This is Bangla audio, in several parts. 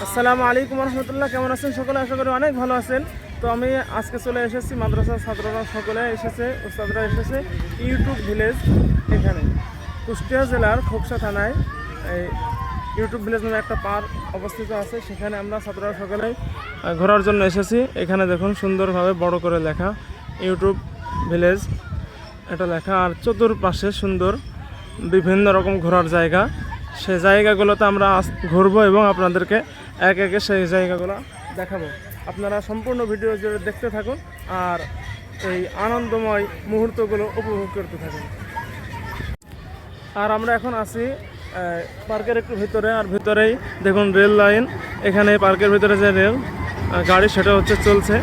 আসসালামু আলাইকুম রহমতুল্লাহ। কেমন আছেন সকলে? আশা করি অনেক ভালো আছেন। তো আমি আজকে চলে এসেছি, মাদ্রাসার ছাত্ররা সকলে এসেছে, উস্তাদরা এসেছে ইউটিউব ভিলেজ, এখানে কুষ্টিয়া জেলার খোকসা থানায় এই ইউটিউব ভিলেজ নামে একটা পার্ক অবস্থিত আছে। সেখানে আমরা ছাত্ররা সকলে ঘোরার জন্য এসেছি। এখানে দেখুন সুন্দরভাবে বড় করে লেখা ইউটিউব ভিলেজ এটা লেখা, আর চতুর্পাশে সুন্দর বিভিন্ন রকম ঘোরার জায়গা। সেই জায়গাগুলোতে আমরা ঘুরবো এবং আপনাদেরকে এক একে সেই জায়গাগুলো দেখাবো। আপনারা সম্পূর্ণ ভিডিও জুড়ে দেখতে থাকুন আর এই আনন্দময় মুহূর্তগুলো উপভোগ করতে থাকুন। আর আমরা এখন আছি পার্কের একটু ভিতরে, আর ভিতরেই দেখুন রেল লাইন। এখানে পার্কের ভিতরে যে রেল গাড়ি সেটা হচ্ছে চলছে।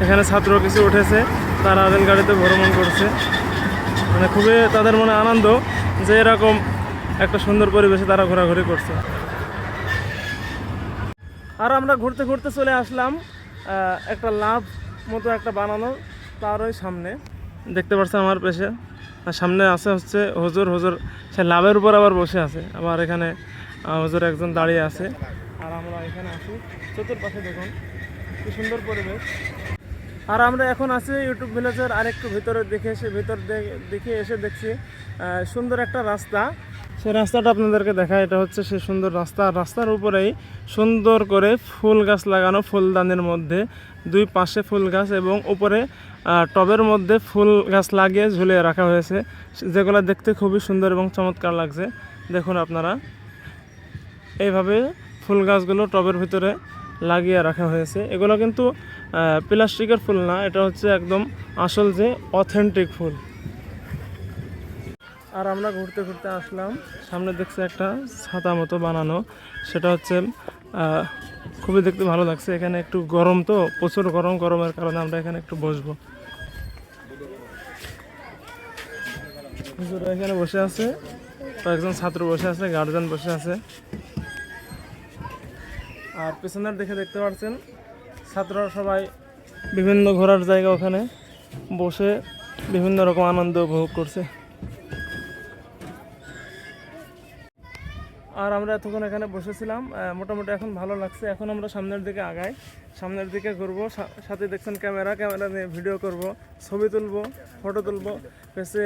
এখানে ছাত্র কিছু উঠেছে, তারা রেলগাড়িতে ভ্রমণ করছে। মানে খুবই তাদের মনে আনন্দ যে এরকম একটা সুন্দর পরিবেশে তারা ঘোরাঘুরি করছে। আর আমরা ঘুরতে ঘুরতে চলে আসলাম একটা লাভ মতো একটা বানানো, তার ওই সামনে দেখতে পাচ্ছেন আমার পেশে সামনে আছে হচ্ছে হুজুর। হুজুর সে লাভের উপর আবার বসে আছে, আবার এখানে হুজুর একজন দাঁড়িয়ে আছে। আর আমরা এখানে আছি, চতুর্পাশে দেখুন কি সুন্দর পরিবেশ। আর আমরা এখন আছি ইউটিউব ভিলেজের আরেকটু ভিতরে দেখে এসে দেখছি সুন্দর একটা রাস্তা। সেই রাস্তাটা আপনাদেরকে দেখায়, এটা হচ্ছে সেই সুন্দর রাস্তা। রাস্তার উপরেই সুন্দর করে ফুল গাছ লাগানো, ফুলদানির মধ্যে দুই পাশে ফুল গাছ এবং উপরে টবের মধ্যে ফুল গাছ লাগিয়ে ঝুলিয়ে রাখা হয়েছে, যেগুলো দেখতে খুবই সুন্দর এবং চমৎকার লাগছে। দেখুন আপনারা এইভাবে ফুল গাছগুলো টবের ভিতরে লাগিয়ে রাখা হয়েছে। এগুলো কিন্তু প্লাস্টিকের ফুল না, এটা হচ্ছে একদম আসল যে অথেন্টিক ফুল। আর আমরা ঘুরতে ঘুরতে আসলাম, সামনে দেখছি একটা ছাতা মতো বানানো, সেটা হচ্ছে খুবই দেখতে ভালো লাগছে। এখানে একটু গরম, তো প্রচুর গরমের কারণে আমরা এখানে একটু বসবো। হুজুর এখানে বসে আছে, কয়েকজন ছাত্র বসে আছে, গার্জিয়ান বসে আছে। আর পেছনের দেখতে পাচ্ছেন ছাত্ররা সবাই বিভিন্ন ঘোরার জায়গা ওখানে বসে বিভিন্ন রকম আনন্দ উপভোগ করছে। আর আমরা এতক্ষণ এখানে বসেছিলাম, মোটামুটি এখন ভালো লাগছে। এখন আমরা সামনের দিকে আগাই, সামনের দিকে ঘুরবো। সাথে দেখছেন ক্যামেরা নিয়ে ভিডিও করব, ছবি তুলবো, ফটো তুলবো। পেছে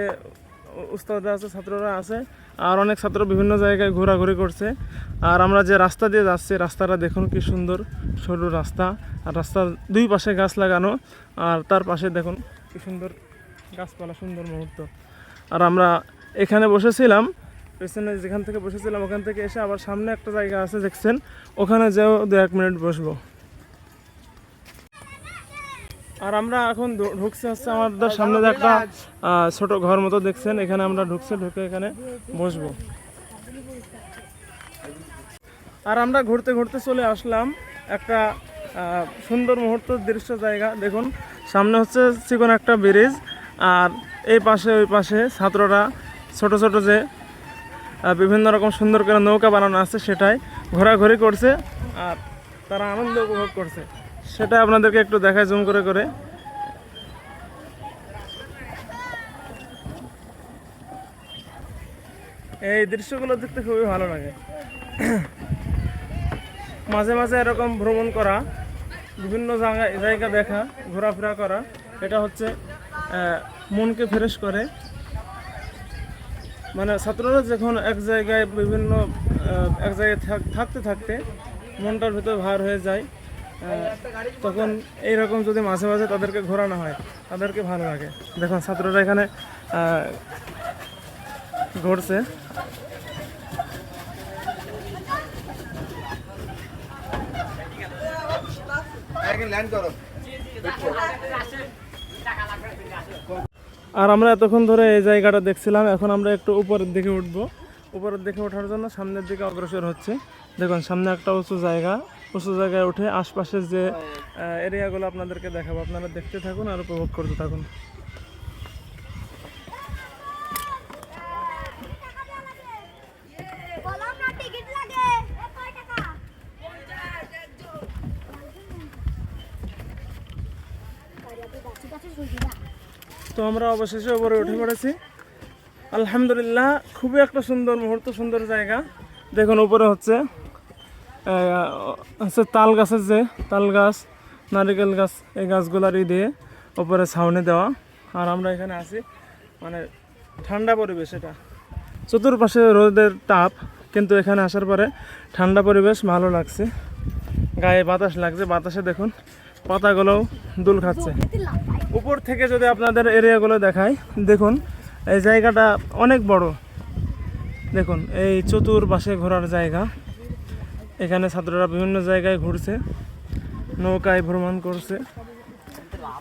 উস্তাদরা আছে, ছাত্ররা আছে, আর অনেক ছাত্র বিভিন্ন জায়গায় ঘোরাঘুরি করছে। আর আমরা যে রাস্তা দিয়ে যাচ্ছি, রাস্তাটা দেখুন কি সুন্দর সরু রাস্তা, আর রাস্তার দুই পাশে গাছ লাগানো, আর তার পাশে দেখুন কি সুন্দর গাছপালা, সুন্দর মুহূর্ত। আর আমরা এখানে বসেছিলাম, পেছনে যেখান থেকে বসেছিলাম ওখান থেকে এসে আবার সামনে একটা জায়গা আছে দেখছেন, ওখানে যেও 2-1 মিনিট বসবো। আর আমরা এখন ঢুকছি হচ্ছে আমাদের সামনে যে একটা ছোট ঘর মতো দেখছেন, এখানে আমরা ঢুকে এখানে বসবো। আর আমরা ঘুরতে ঘুরতে চলে আসলাম একটা সুন্দর মুহূর্ত দৃশ্য জায়গা। দেখুন সামনে হচ্ছে চিকন একটা ব্রিজ, আর এই পাশে ওই পাশে ছাত্ররা ছোট ছোট যে বিভিন্ন রকম সুন্দর করে নৌকা বানানো আছে সেটাই ঘোরাঘুরি করছে, আর তারা আনন্দ উপভোগ করছে। সেটা আপনাদেরকে একটু দেখায় জুম করে করে। এই দৃশ্যগুলো দেখতে খুবই ভালো লাগে। মাঝে মাঝে এরকম ভ্রমণ করা, বিভিন্ন জায়গা দেখা, ঘোরাফেরা করা, এটা হচ্ছে মনকে ফ্রেশ করে। মানে ছাত্ররা যখন এক জায়গায় থাকতে থাকতে মনটার ভিতরে ভার হয়ে যায়, তখন এইরকম যদি মাঝে মাঝে তাদেরকে ঘোরানো হয়, তাদেরকে ভালো লাগে। দেখুন ছাত্ররা এখানে ঘুরছে। আর আমরা এতক্ষণ ধরে এই জায়গাটা দেখছিলাম, এখন আমরা একটু উপরের দিকে উঠবো। উপরের দিকে ওঠার জন্য সামনের দিকে অগ্রসর হচ্ছে। দেখুন সামনে একটা উঁচু জায়গায় উঠে আশপাশের যে এরিয়াগুলো আপনাদেরকে দেখাবো, আপনারা দেখতে থাকুন আর উপভোগ করতে থাকুন। তো আমরা অবশেষে উপরে উঠে পড়েছি, আলহামদুলিল্লাহ। খুবই একটা সুন্দর মুহূর্ত, সুন্দর জায়গা। দেখুন উপরে হচ্ছে হচ্ছে তাল গাছের যে তাল গাছ, নারিকেল গাছ, এই গাছগুলারই দিয়ে ওপরে ছাউনি দেওয়া। আর আমরা এখানে আছি, মানে ঠান্ডা পরিবেশ, এটা চতুর্পাশে রোদের তাপ, কিন্তু এখানে আসার পরে ঠান্ডা পরিবেশ, ভালো লাগছে, গায়ে বাতাস লাগছে, বাতাসে দেখুন পাতাগুলোও দুল খাচ্ছে। উপর থেকে যদি আপনাদের এরিয়াগুলো দেখায়, দেখুন এই জায়গাটা অনেক বড়, দেখুন এই চতুর্পাশে ঘোরার জায়গা। এখানে ছাত্ররা বিভিন্ন জায়গায় ঘুরছে, নৌকায় ভ্রমণ করছে,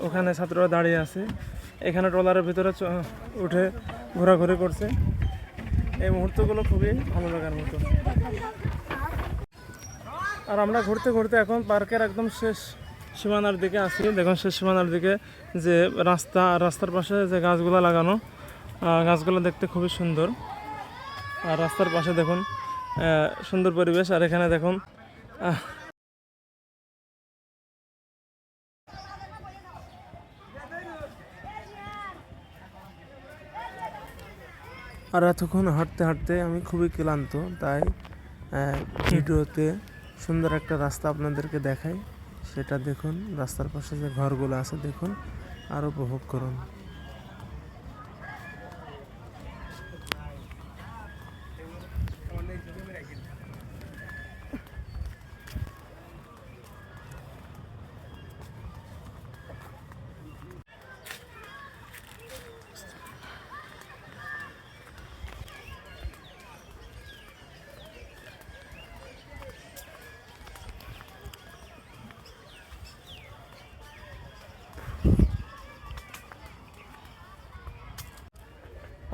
ওখানে ছাত্ররা দাঁড়িয়ে আছে, এখানে ট্রলারের ভিতরে উঠে ঘোরাঘুরি করছে। এই মুহূর্তগুলো খুবই ভালো লাগার মতো। আর আমরা ঘুরতে ঘুরতে এখন পার্কের একদম শেষ সীমানার দিকে আসি। দেখুন শেষ সীমানার দিকে যে রাস্তা, রাস্তার পাশে যে গাছগুলো লাগানো, গাছগুলো দেখতে খুবই সুন্দর। আর রাস্তার পাশে দেখুন সুন্দর পরিবেশ। আর এখানে দেখুন আর এতক্ষণ হাঁটতে হাঁটতে আমি খুবই ক্লান্ত, তাই ভিডিওতে সুন্দর একটা রাস্তা আপনাদেরকে দেখাই, সেটা দেখুন। রাস্তার পাশে যে ঘরগুলো আছে দেখুন, আর উপভোগ করুন।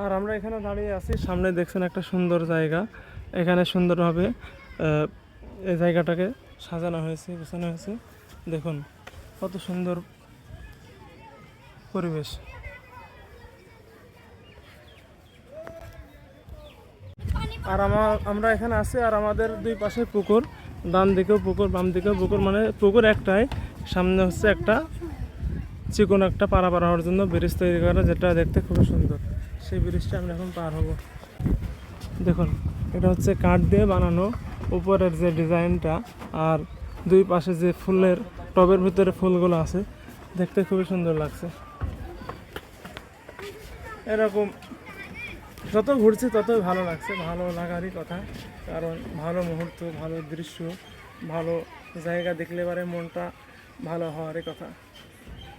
আর আমরা এখানে দাঁড়িয়ে আছি, সামনে দেখছেন একটা সুন্দর জায়গা, এখানে সুন্দরভাবে এই জায়গাটাকে সাজানো হয়েছে, গোছানো হয়েছে। দেখুন কত সুন্দর পরিবেশ। আর আমরা এখানে আছি, আর আমাদের দুই পাশে পুকুর, ডান দিকেও পুকুর, বাম দিকেও পুকুর, মানে পুকুর একটাই, সামনে হচ্ছে একটা চিকন একটা পাড়া হওয়ার জন্য ব্রিজ তৈরি করা, যেটা দেখতে খুবই সুন্দর। সেই ব্রিজটা আমরা এখন পার হব। দেখুন এটা হচ্ছে কাঠ দিয়ে বানানো, উপরের যে ডিজাইনটা, আর দুই পাশে যে ফুলের টবের ভিতরে ফুলগুলো আছে, দেখতে খুবই সুন্দর লাগছে। এরকম যত ঘুরছি ততই ভালো লাগছে, ভালো লাগারই কথা, কারণ ভালো মুহূর্ত, ভালো দৃশ্য, ভালো জায়গা দেখলে পারে মনটা ভালো হওয়ারই কথা।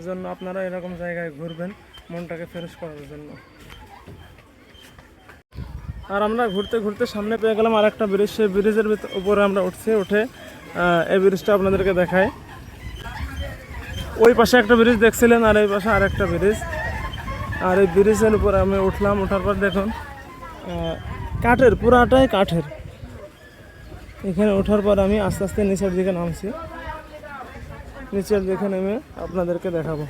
জন্য আপনারা এরকম জায়গায় ঘুরবেন মনটাকে ফ্রেশ করার জন্য। আর আমরা ঘুরতে ঘুরতে সামনে পেয়ে গেলাম আর একটা ব্রিজ, সেই ব্রিজের উপরে আমরা উঠে এই ব্রিজটা আপনাদেরকে দেখাই। ওই পাশে একটা ব্রিজ দেখছিলেন, আর এই পাশে আর একটা ব্রিজ। আর এই ব্রিজের উপরে আমি উঠলাম, ওঠার পর দেখুন কাঠের, পুরাটাই কাঠের। এখানে ওঠার পর আমি আস্তে আস্তে নিচের দিকে নামছি, নিচের দিকে নেমে আপনাদেরকে দেখাবো।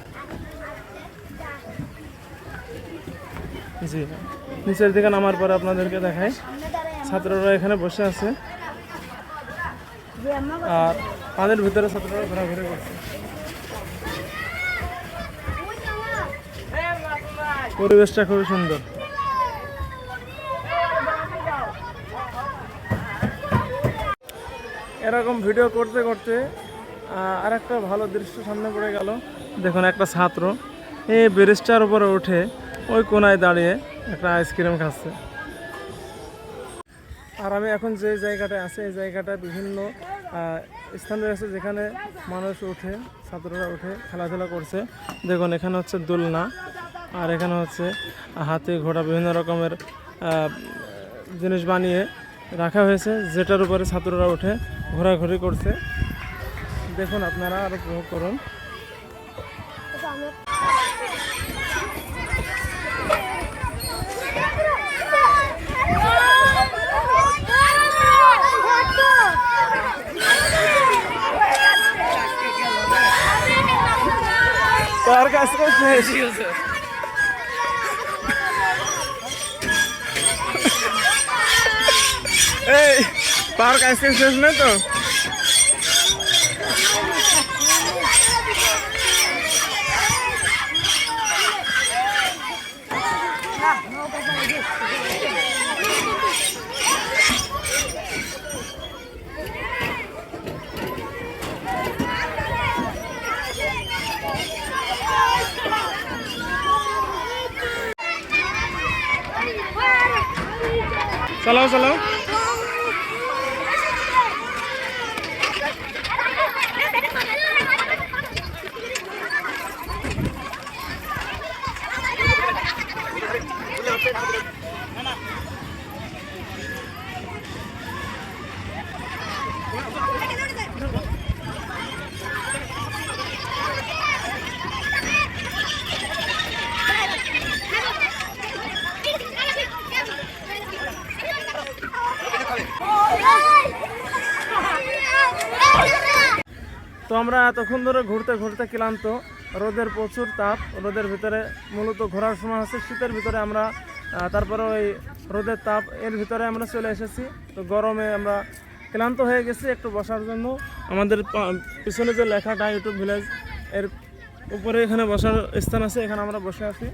জি, নিচের দিকে নামার পরে আপনাদেরকে দেখাই, ছাত্ররা এখানে বসে আছে, আর পানির ভিতরে ছাত্ররা ঘোরাঘুরি করছে। পরিবেশটা খুবই সুন্দর। এরকম ভিডিও করতে করতে আর একটা ভালো দৃশ্য সামনে পড়ে গেল। দেখুন একটা ছাত্র এই ব্রিজটার উপরে উঠে ওই কোনায় দাঁড়িয়ে একটা আইসক্রিম খাচ্ছে। আর আমি এখন যে জায়গাটায় আছি, এই জায়গাটায় বিভিন্ন স্থান রয়েছে যেখানে মানুষ উঠে, ছাত্ররা উঠে খেলাধুলা করছে। দেখুন এখানে হচ্ছে দোলনা, আর এখানে হচ্ছে হাতি, ঘোড়া, বিভিন্ন রকমের জিনিস বানিয়ে রাখা হয়েছে, যেটার উপরে ছাত্ররা উঠে ঘোরাঘুরি করছে। দেখুন আপনারা আরও উপভোগ করুন। তার কাছে এই পার্ক আইসক্রিম শেষ নেই তো? চালাও চালাও। তো আমরা এতক্ষণ ধরে ঘুরতে ঘুরতে ক্লান্ত, রোদের প্রচুর তাপ, রোদের ভিতরে মূলত ঘোরার সময় হচ্ছে শীতের ভিতরে আমরা তারপরে ওই রোদের তাপ এর ভিতরে আমরা চলে এসেছি। তো গরমে আমরা ক্লান্ত হয়ে গেছি, একটু বসার জন্য আমাদের পিছনে যে লেখাটা ইউটিউব ভিলেজ এর উপরে এখানে বসার স্থান আছে, এখানে আমরা বসে আছি।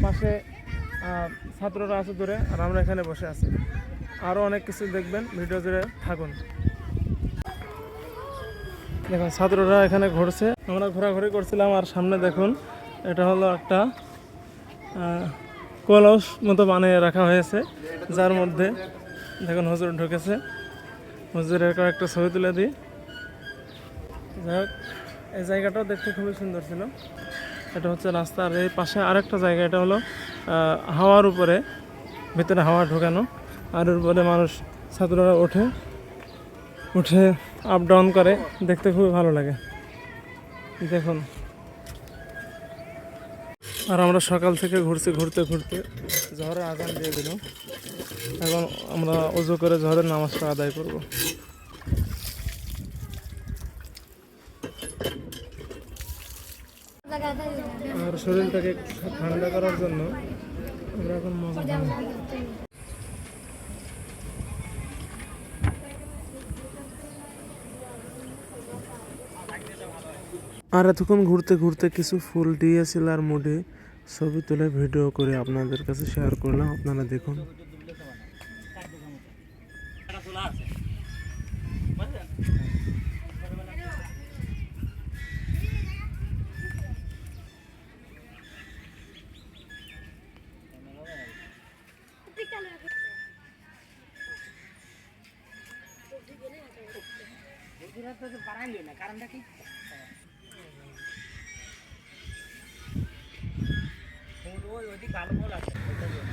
পাশে ছাত্ররা আছে দূরে, আর আমরা এখানে বসে আছি। আরও অনেক কিছু দেখবেন, ভিডিও জুড়ে থাকুন। দেখুন ছাত্ররা এখানে ঘুরছে, আমরা ঘোরাঘুরি করছিলাম। আর সামনে দেখুন এটা হলো একটা কলস মতো বানিয়ে রাখা হয়েছে, যার মধ্যে দেখুন হুজুর ঢুকেছে। হুজুরের কয়েকটা ছবি তুলে দিই। যাই হোক, এই জায়গাটাও দেখতে খুবই সুন্দর ছিল। এটা হচ্ছে রাস্তা, আর এই পাশে আরেকটা জায়গা, এটা হলো হাওয়ার উপরে, ভিতরে হাওয়া ঢোকানো, আর এর উপরে মানুষ ছাত্ররা উঠে আপ ডাউন করে, দেখতে খুবই ভালো লাগে। দেখুন, আর আমরা সকাল থেকে ঘুরতে জোহরের আজান দিয়ে দিল। এখন আমরা ওযু করে জোহরের নামাজটা আদায় করব। আর শরীরটাকে ঠান্ডা করার জন্য আমরা এখন মজা নেব। আর এতক্ষণ ঘুরতে কিছু ফুল ডিএসএলআর মোডে ছবি তুলে ভিডিও করে আপনাদের কাছে শেয়ার করলাম। আপনারা দেখুন।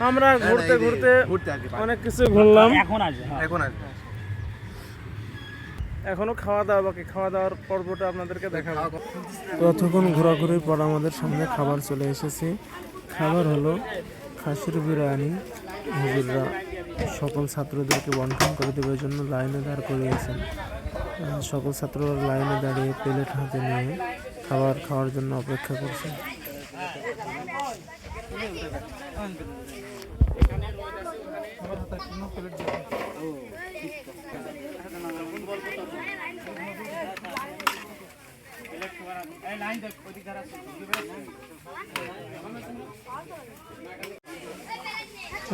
আমরা ঘুরতে অনেক কিছু ঘুরলাম। এখনো খাওয়া দাওয়া বাকি, খাওয়া দাওয়ার পর্বটা আপনাদেরকে দেখাবো। ততক্ষণ ঘোরাঘুরির পর আমাদের সামনে খাবার চলে এসেছে। খাবার হলো খাসির বিরিয়ানি। হুজুররা সকল ছাত্রদেরকে বন্টন করে দেওয়ার জন্য লাইনে দাঁড় করিয়েছেন। সকল ছাত্ররা লাইনে দাঁড়িয়ে প্লেট হাতে নিয়ে খাবার খাওয়ার জন্য অপেক্ষা করছে।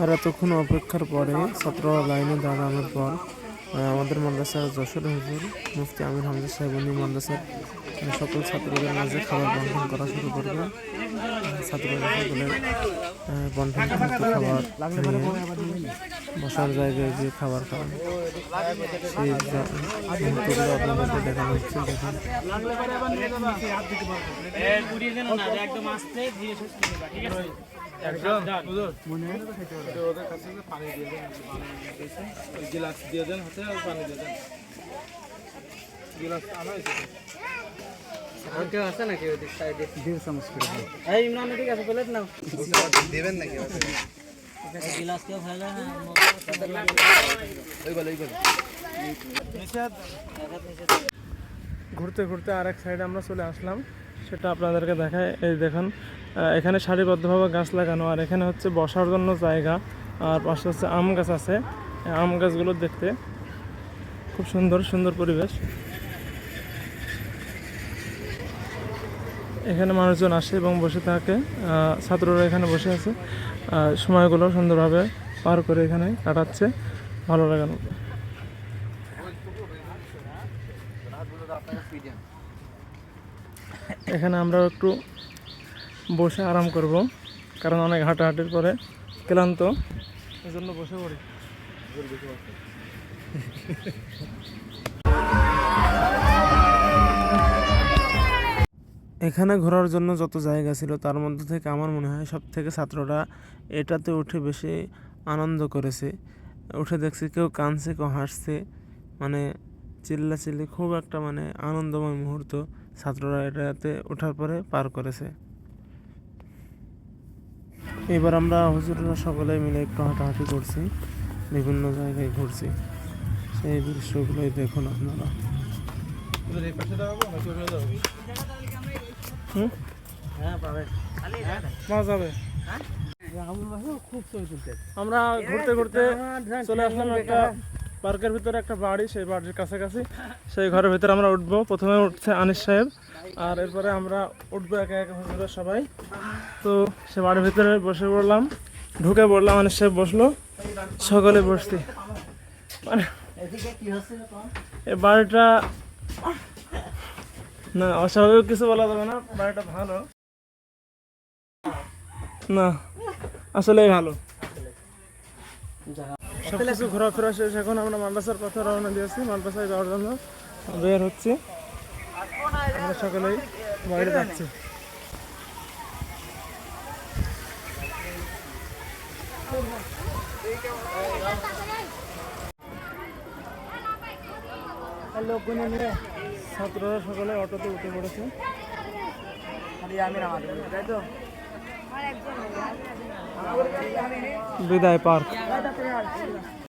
আর এতক্ষণ অপেক্ষার পরে ছাত্ররা লাইনে দাঁড়ানোর পর আমাদের মাদ্রাসার যশোর হুজুর মুফতি আমির হামজা সাহেব উনি মাদ্রাসার সকল ছাত্রদের মাঝে খাবার বন্টন করা শুরু করবে। ছাত্ররা সকলের বন্টন খাবার বসার জায়গায় গিয়ে খাবার খাওয়ান, সেই মুহূর্তগুলো আপনাদেরকে দেখানো হচ্ছে। গিলাস দিয়ে দেন হাতে, আর পানি দিয়ে দেন। গিলাস আনা হয়েছে আর কেউ আছে নাকি ওই সাইডে? দেড় চামচ করে দেন। এই ইমরান ঠিক আছে, প্লেট নাও। দেবেন নাকি গিলাস কেউ ফেলে না? ঘুরতে আরেক সাইডে আমরা চলে আসলাম, সেটা আপনাদেরকে দেখায়। এই দেখুন এখানে সারিবদ্ধভাবে গাছ লাগানো, আর এখানে হচ্ছে বসার জন্য জায়গা, আর পাশে হচ্ছে আম গাছ আছে। আম গাছগুলো দেখতে খুব সুন্দর পরিবেশ। এখানে মানুষজন আসে এবং বসে থাকে, ছাত্ররা এখানে বসে আছে, সময়গুলো সুন্দরভাবে পার করে এখানে কাটাচ্ছে, ভালো লাগানো। এখানে আমরা একটু বসে আরাম করব, কারণ অনেক হাঁটাহাঁটির পরে ক্লান্ত, এজন্য বসে পড়ি। এখানে ঘোরার জন্য যত জায়গা ছিল তার মধ্যে থেকে আমার মনে হয় সব থেকে ছাত্ররা এটাতে উঠে বেশি আনন্দ করেছে। উঠে দেখছি কেউ কাঁদছে কেউ হাসছে, মানে চিল্লাচিল্লি, খুব একটা মানে আনন্দময় মুহূর্ত ছাত্ররা এটাতে ওঠার পরে পার করেছে। এবার আমরা হুজুররা সকলে মিলে একটু হাঁটাহাঁটি করছি, বিভিন্ন জায়গায় ঘুরছি, সেই দৃশ্যগুলোই দেখুন আপনারা। হ্যাঁ পাবে পাওয়া যাবে। খুব ছবি তুলতে। আমরা ঘুরতে ঘুরতে চলে আসলাম একটা পার্কের ভিতরে, একটা বাড়ি, সেই বাড়ির কাছাকাছি, সেই ঘরের ভিতরে আমরা উঠবো। প্রথমে উঠছে আনিস সাহেব, আর এরপরে আমরা উঠবো একে একে হুজুরা সবাই। তো সে বাড়ির ভিতরে বসে পড়লাম, ঢুকে পড়লাম, আনিস সাহেব বসলো, সকলে বসছি। মানে এই বাড়িটা না অস্বাভাবিক কিছু বলা যাবে না, বাড়িটা ভালো না, আসলেই ভালো। সবকিছু ঘোরাফেরা শেষ, এখন আমরা মাদ্রাসার পথে রওনা দিয়েছি, মাদ্রাসায় যাওয়ার জন্য বের হচ্ছি। আমরা সকলেই বাইরে যাচ্ছি। ছাত্ররা সকলে অটোতে উঠে পড়েছে। বিদায় পার্ক।